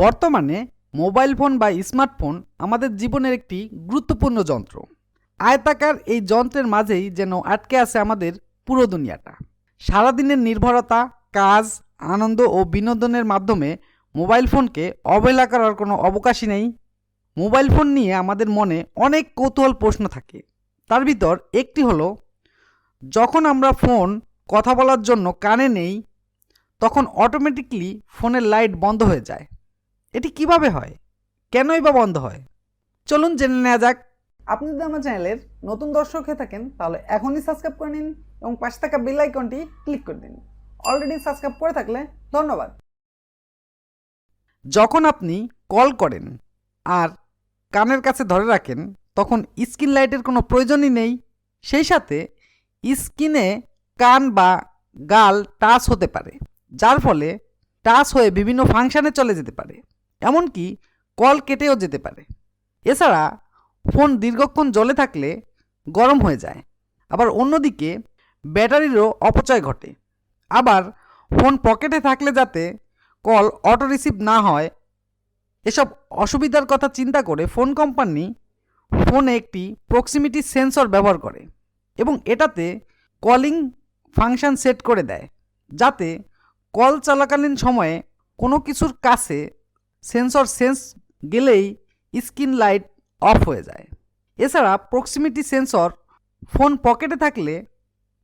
বর্তমানে mobile phone বা smartphone আমাদের জীবনের একটি গুরুত্বপূর্ণ যন্ত্র। আয়তাকার এই যন্ত্রের মাঝেই যেন আটকে আছে আমাদের পুরো দুনিয়াটা। সারাদিনের নির্ভরতা, কাজ, আনন্দ ও বিনোদনের মাধ্যমে মোবাইল ফোনকে অবহেলা করার কোনো অবকাশই নেই। মোবাইল ফোন নিয়ে আমাদের মনে অনেক কৌতূহল প্রশ্ন থাকে। তার ভিতর একটি হলো, যখন আমরা ফোন কথা বলার জন্য কানে নেই তখন অটোমেটিকলি ফোনের লাইট বন্ধ হয়ে যায়। এটি কিভাবে হয়, কেনই বা বন্ধ হয়? চলুন জেনে নেওয়া যাক। আপনি যদি আমার চ্যানেলের নতুন দর্শক হয়ে থাকেন তাহলে এখনই সাবস্ক্রাইব করে নিন এবং পাশে থাকা বেল আইকনটি ক্লিক করে দিন। অলরেডি সাবস্ক্রাইব করে থাকলে ধন্যবাদ। যখন আপনি কল করেন আর কানের কাছে ধরে রাখেন তখন স্ক্রিন লাইটের কোনো প্রয়োজনই নেই। সেই সাথে স্ক্রিনে কান বা গাল টাচ হতে পারে, যার ফলে টাচ হয়ে বিভিন্ন ফাংশানে চলে যেতে পারে, এমনকি কল কেটেও যেতে পারে। এছাড়া ফোন দীর্ঘক্ষণ জ্বলে থাকলে গরম হয়ে যায়। আবার অন্যদিকে ব্যাটারিরও অপচয় ঘটে। আবার ফোন পকেটে থাকলে যাতে কল অটো রিসিভ না হয়, এসব অসুবিধার কথা চিন্তা করে ফোন কোম্পানি ফোনে একটি প্রক্সিমিটি সেন্সর ব্যবহার করে এবং এটাতে কলিং ফাংশন সেট করে দেয়, যাতে কল চলাকালীন সময়ে কোনো কিছুর কাছে সেন্সর সেন্স গেলেই স্ক্রিন লাইট অফ হয়ে যায়। এছাড়া প্রক্সিমিটি সেন্সর ফোন পকেটে থাকলে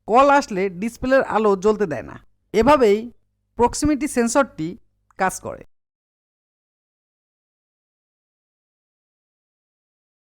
কল আসলে ডিসপ্লের আলো জ্বলতে দেয় না। এভাবেই প্রক্সিমিটি সেন্সরটি কাজ করে।